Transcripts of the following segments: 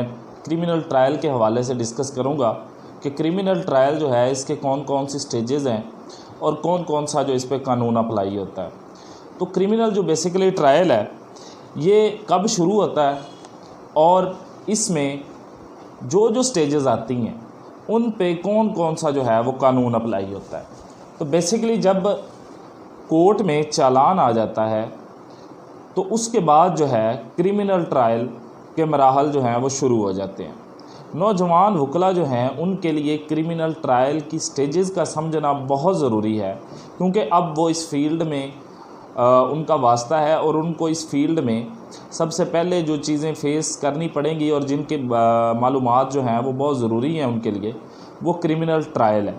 मैं criminal trial के हवाले से डिस्कस करूँगा कि क्रिमिनल ट्रायल जो है इसके कौन कौन सी स्टेजेस हैं और कौन कौन सा जो इस पर कानून अप्लाई होता है। तो क्रिमिनल जो बेसिकली ट्रायल है ये कब शुरू होता है और इसमें जो जो स्टेजेस आती हैं उन पे कौन कौन सा जो है वो कानून अप्लाई होता है। तो बेसिकली जब कोर्ट में चालान आ जाता है तो उसके बाद जो है क्रिमिनल ट्रायल के मराहल जो हैं वो शुरू हो जाते हैं। नौजवान वकला जो हैं उनके लिए क्रिमिनल ट्रायल की स्टेजेस का समझना बहुत ज़रूरी है, क्योंकि अब वो इस फील्ड में उनका वास्ता है और उनको इस फील्ड में सबसे पहले जो चीज़ें फेस करनी पड़ेंगी और जिनके मालूमात जो हैं वो बहुत ज़रूरी हैं उनके लिए, वो क्रिमिनल ट्रायल है।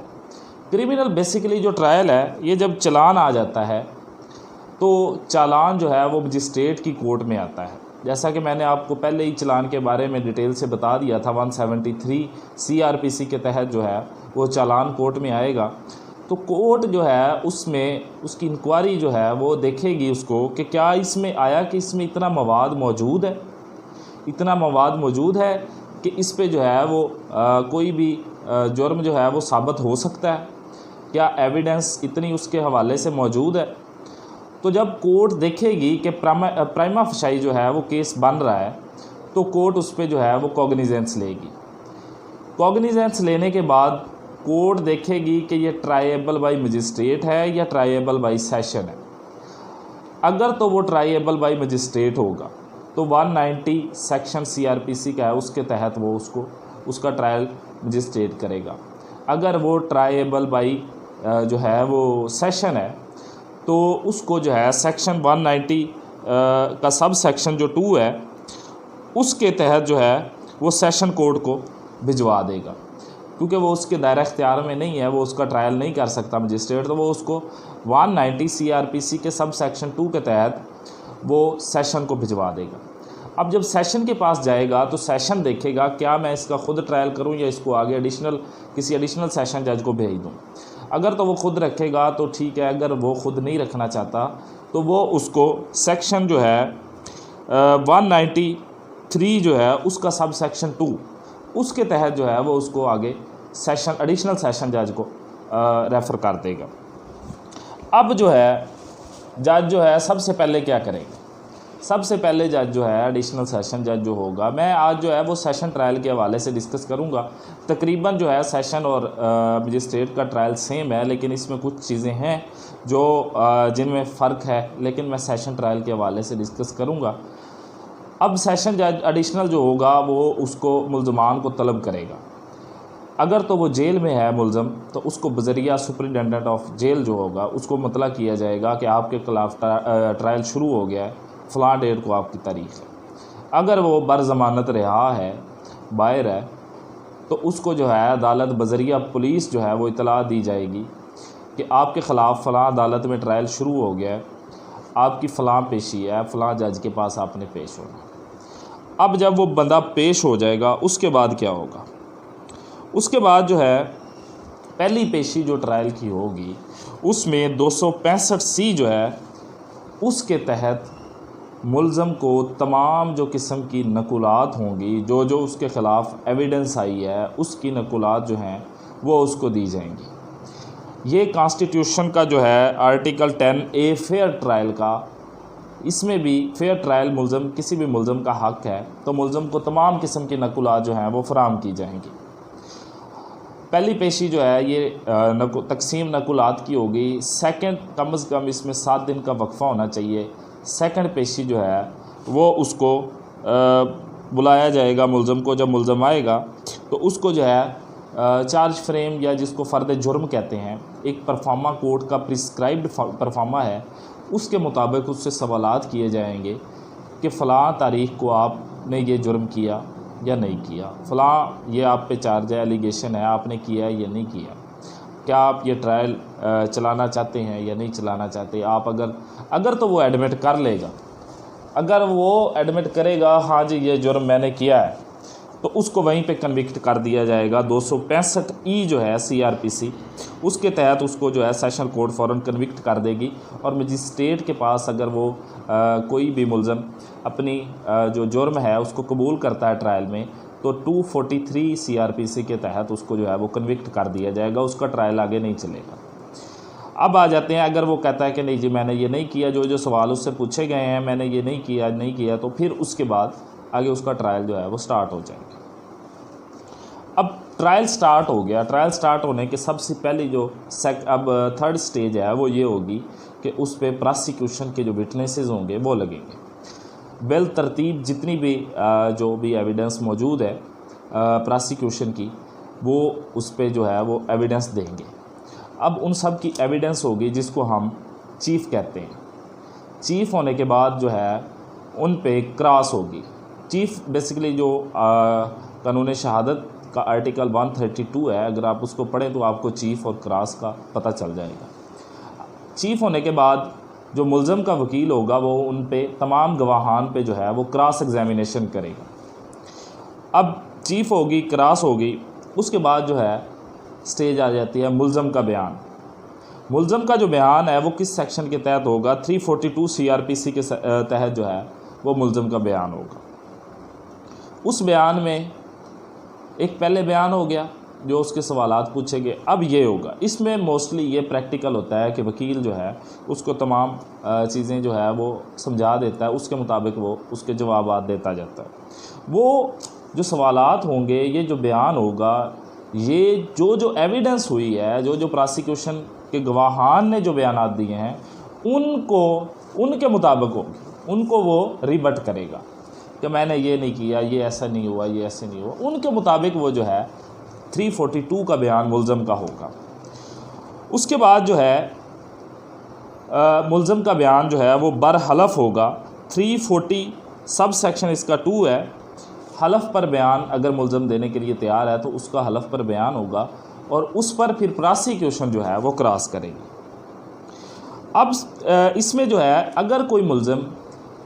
क्रिमिनल बेसिकली जो ट्रायल है ये जब चालान आ जाता है तो चालान जो है वो मजिस्ट्रेट की कोर्ट में आता है। जैसा कि मैंने आपको पहले ही चालान के बारे में डिटेल से बता दिया था, 173 CRPC के तहत जो है वो चालान कोर्ट में आएगा। तो कोर्ट जो है उसमें उसकी इंक्वायरी जो है वो देखेगी उसको कि क्या इसमें आया कि इसमें इतना मवाद मौजूद है, इतना मवाद मौजूद है कि इस पे जो है वो कोई भी जुर्म जो है वो साबित हो सकता है, क्या एविडेंस इतनी उसके हवाले से मौजूद है। तो जब कोर्ट देखेगी कि प्राइमा फशाई जो है वो केस बन रहा है तो कोर्ट उस पर जो है वो कॉग्निजेंस लेगी। कॉग्निजेंस लेने के बाद कोर्ट देखेगी कि ये ट्राइएबल बाय मजिस्ट्रेट है या ट्राइएबल बाय सेशन है। अगर तो वो ट्राइएबल बाय मजिस्ट्रेट होगा तो 190 सेक्शन CRPC का है उसके तहत वो उसका ट्रायल मजिस्ट्रेट करेगा। अगर वो ट्राइएबल बाय जो है वो सेशन है तो उसको जो है सेक्शन 190 का सब सेक्शन जो 2 है उसके तहत जो है वो सेशन कोर्ट को भिजवा देगा, क्योंकि वो उसके दायरा इख्तियार में नहीं है, वो उसका ट्रायल नहीं कर सकता मजिस्ट्रेट, तो वो उसको 190 CRPC के सब सेक्शन 2 के तहत वो सेशन को भिजवा देगा। अब जब सेशन के पास जाएगा तो सेशन देखेगा क्या मैं इसका ख़ुद ट्रायल करूं या इसको आगे किसी एडिशनल सेशन जज को भेज दूं। अगर तो वो ख़ुद रखेगा तो ठीक है, अगर वो ख़ुद नहीं रखना चाहता तो वो उसको सेक्शन जो है 193 जो है उसका सब सेक्शन 2 उसके तहत जो है वो उसको आगे एडिशनल सेशन जज को रेफ़र कर देगा। अब जो है जज जो है सबसे पहले क्या करेगा, सबसे पहले जज जो है एडिशनल सेशन जज जो होगा, मैं आज जो है वो सेशन ट्रायल के हवाले से डिस्कस करूंगा। तकरीबन जो है सेशन और मजिस्ट्रेट का ट्रायल सेम है, लेकिन इसमें कुछ चीज़ें हैं जो जिनमें फ़र्क है, लेकिन मैं सेशन ट्रायल के हवाले से डिस्कस करूंगा। अब सेशन जज एडिशनल जो होगा वो उसको मुल्ज़मान को तलब करेगा। अगर तो वो जेल में है मुल्ज़म तो उसको बज़रिया सुपरिटेंडेंट ऑफ जेल जो होगा उसको मतला किया जाएगा कि आपके खिलाफ ट्रायल शुरू हो गया है, फ़लाँ डेट को आपकी तारीख़ है। अगर वो बरज़मानत रिहा है, बाहर है, तो उसको जो है अदालत बज़रिया पुलिस जो है वो इतला दी जाएगी कि आपके ख़िलाफ़ फ़लाँ अदालत में ट्रायल शुरू हो गया है, आपकी फ़लाँ पेशी है, फ़लाँ जज के पास आपने पेश होना। अब जब वो बंदा पेश हो जाएगा उसके बाद क्या होगा, उसके बाद जो है पहली पेशी जो ट्रायल की होगी उसमें 265C जो है उसके तहत मुल्ज़म को तमाम जो किस्म की नकुलात होंगी, जो जो उसके ख़िलाफ़ एविडेंस आई है उसकी नकुलात जो हैं वो उसको दी जाएंगी। ये कॉन्स्टिट्यूशन का जो है आर्टिकल 10A फेयर ट्रायल का, इसमें भी फेयर ट्रायल मुल्ज़म किसी भी मुल्ज़म का हक़ है, तो मुल्ज़म को तमाम किस्म की नकुलात जो हैं वो फराहम की जाएंगी। पहली पेशी जो है ये तकसीम नकुलात की होगी। सेकंड कम अज़ कम इसमें 7 दिन का वक्फ़ा होना चाहिए। सेकंड पेशी जो है वो उसको बुलाया जाएगा मुल्ज़म को। जब मुल्ज़म आएगा तो उसको जो है चार्ज फ्रेम या जिसको फ़र्द जुर्म कहते हैं, एक परफार्मा कोर्ट का प्रिस्क्राइब्ड परफार्मा है, उसके मुताबिक उससे सवालात किए जाएंगे कि फ़लाँ तारीख़ को आपने ये जुर्म किया या नहीं किया, फ़लाँ ये आप पे चार्ज है, एलिगेशन है, आपने किया है या नहीं किया, क्या आप ये ट्रायल चलाना चाहते हैं या नहीं चलाना चाहते। आप अगर तो वो एडमिट कर लेगा, अगर वो एडमिट करेगा हाँ जी ये जुर्म मैंने किया है, तो उसको वहीं पे कन्विक्ट कर दिया जाएगा। 265E जो है CRPC उसके तहत उसको जो है सेशन कोर्ट फ़ौरन कन्विक्ट कर देगी। और मजिस्ट्रेट के पास अगर वो कोई भी मुल्ज़म अपनी जो जुर्म है उसको कबूल करता है ट्रायल में, तो 243 CRPC के तहत उसको जो है वो कन्विक्ट कर दिया जाएगा, उसका ट्रायल आगे नहीं चलेगा। अब आ जाते हैं, अगर वो कहता है कि नहीं जी मैंने ये नहीं किया, जो सवाल उससे पूछे गए हैं मैंने ये नहीं किया, तो फिर उसके बाद आगे उसका ट्रायल जो है वो स्टार्ट हो जाएगा। अब ट्रायल स्टार्ट हो गया, ट्रायल स्टार्ट होने के सबसे पहली जो अब थर्ड स्टेज है वो ये होगी कि उस पर प्रोसिक्यूशन के जो विटनेसेस होंगे वो लगेंगे। बिल तरतीब जितनी भी जो भी एविडेंस मौजूद है प्रोसिक्यूशन की, वो उस पर जो है वो एविडेंस देंगे। अब उन सब की एविडेंस होगी जिसको हम चीफ़ कहते हैं। चीफ़ होने के बाद जो है उन पे क्रॉस होगी। चीफ़ बेसिकली जो कानून शहादत का आर्टिकल 132 है, अगर आप उसको पढ़ें तो आपको चीफ़ और क्रॉस का पता चल जाएगा। चीफ़ होने के बाद जो मुल्ज़म का वकील होगा वो उन पे तमाम गवाहान पे जो है वो क्रॉस एग्जामिनेशन करेगा। अब चीफ़ होगी, क्रॉस होगी, उसके बाद जो है स्टेज आ जाती है मुल्ज़म का बयान। मुल्ज़म का जो बयान है वो किस सेक्शन के तहत होगा? 342 CRPC के तहत जो है वो मुल्ज़म का बयान होगा। उस बयान में एक पहले बयान हो गया जो उसके सवालात पूछे गए। अब ये होगा, इसमें मोस्टली ये प्रैक्टिकल होता है कि वकील जो है उसको तमाम चीज़ें जो है वो समझा देता है, उसके मुताबिक वो उसके जवाबात देता जाता है। वो जो सवालात होंगे, ये जो बयान होगा, ये जो एविडेंस हुई है, जो प्रोसिक्यूशन के गवाहान ने जो बयानात दिए हैं उनको उनके मुताबिक होगी, उनको वो रिबट करेगा कि मैंने ये नहीं किया, ये ऐसा नहीं हुआ, ये ऐसे नहीं हुआ। उनके मुताबिक वो जो है 342 का बयान मुल्ज़म का होगा। उसके बाद जो है मुल्ज़म का बयान जो है वो बरहलफ होगा। 340 सब सेक्शन इसका 2 है। हलफ पर बयान अगर मुल्ज़म देने के लिए तैयार है तो उसका हलफ पर बयान होगा और उस पर फिर प्रोसिक्यूशन जो है वो क्रॉस करेगी। अब इसमें जो है अगर कोई मुल्ज़म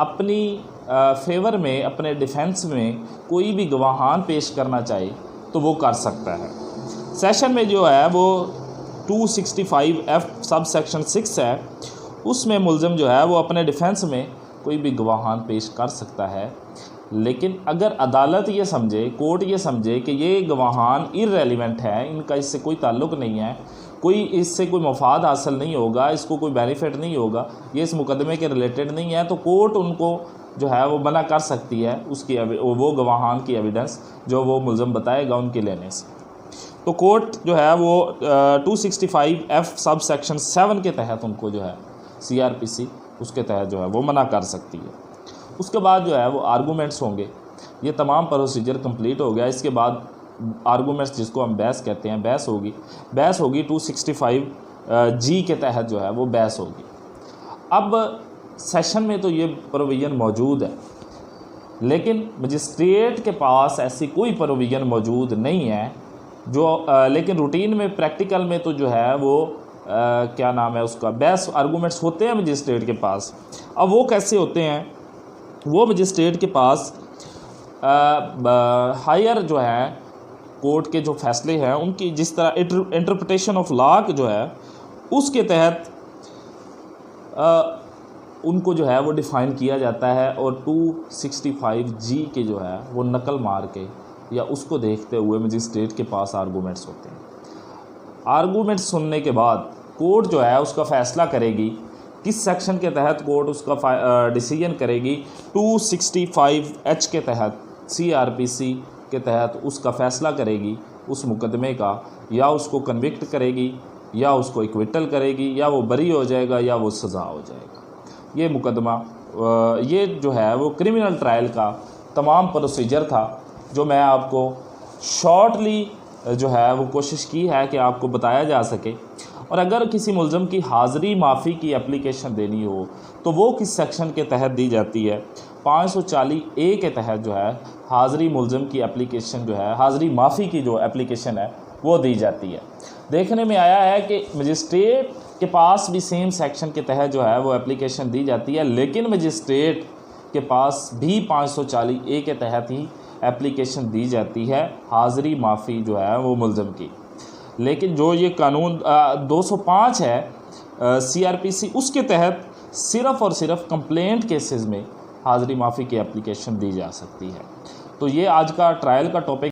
अपनी फेवर में, अपने डिफेंस में कोई भी गवाहान पेश करना चाहे तो वो कर सकता है। सेशन में जो है वो 265F सब सेक्शन 6 है, उसमें मुल्ज़म जो है वो अपने डिफेंस में कोई भी गवाहान पेश कर सकता है। लेकिन अगर अदालत ये समझे, कोर्ट ये समझे कि ये गवाहान इररेलेवेंट है, इनका इससे कोई ताल्लुक़ नहीं है, कोई इससे कोई मफाद हासिल नहीं होगा, इसको कोई बेनिफिट नहीं होगा, ये इस मुकदमे के रिलेटेड नहीं है, तो कोर्ट उनको जो है वो मना कर सकती है उसकी वो गवाहान की एविडेंस जो वो मुल्ज़म बताएगा उनके लेने से। तो कोर्ट जो है वो 265F सब सेक्शन 7 के तहत उनको जो है CRPC उसके तहत जो है वो मना कर सकती है। उसके बाद जो है वो आर्गूमेंट्स होंगे। ये तमाम प्रोसीजर कंप्लीट हो गया। इसके बाद आर्गूमेंट्स जिसको हम बहस कहते हैं, बहस होगी 265G के तहत जो है वो बहस होगी। अब सेशन में तो ये प्रोविज़न मौजूद है, लेकिन मजिस्ट्रेट के पास ऐसी कोई प्रोविज़न मौजूद नहीं है जो लेकिन रूटीन में, प्रैक्टिकल में तो जो है वो क्या नाम है उसका, बहस आर्गूमेंट्स होते हैं मजिस्ट्रेट के पास। अब वो कैसे होते हैं? वो मजिस्ट्रेट के पास हायर जो है कोर्ट के जो फैसले हैं उनकी जिस तरह इंटरप्रिटेशन ऑफ लॉ जो है उसके तहत उनको जो है वो डिफ़ाइन किया जाता है और 265G के जो है वो नकल मार के या उसको देखते हुए मजिस्ट्रेट के पास आर्गूमेंट्स होते हैं। आर्गूमेंट्स सुनने के बाद कोर्ट जो है उसका फ़ैसला करेगी, किस सेक्शन के तहत कोर्ट उसका डिसीजन करेगी। 265H के तहत CRPC के तहत उसका फ़ैसला करेगी उस मुकदमे का, या उसको कन्विक्ट करेगी या उसको इक्विटल करेगी, या वो बरी हो जाएगा या वो सज़ा हो जाएगा। ये मुकदमा ये जो है वो क्रिमिनल ट्रायल का तमाम प्रोसीजर था जो मैं आपको शॉर्टली जो है वो कोशिश की है कि आपको बताया जा सके। और अगर किसी मुल्ज़म की हाज़री माफ़ी की एप्लीकेशन देनी हो तो वो किस सेक्शन के तहत दी जाती है? 540A के तहत जो है हाज़री मुल्ज़म की एप्लीकेशन जो है, हाज़री माफ़ी की जो एप्लीकेशन है वो दी जाती है। देखने में आया है कि मजिस्ट्रेट के पास भी सेम सेक्शन के तहत जो है वो एप्लीकेशन दी जाती है, लेकिन मजिस्ट्रेट के पास भी 540A के तहत ही एप्लीकेशन दी जाती है हाज़री माफ़ी जो है वो मुल्ज़म की। लेकिन जो ये कानून 205 है CRPC उसके तहत सिर्फ़ और सिर्फ कंप्लेंट केसेस में हाज़री माफ़ी की एप्लीकेशन दी जा सकती है। तो ये आज का ट्रायल का टॉपिक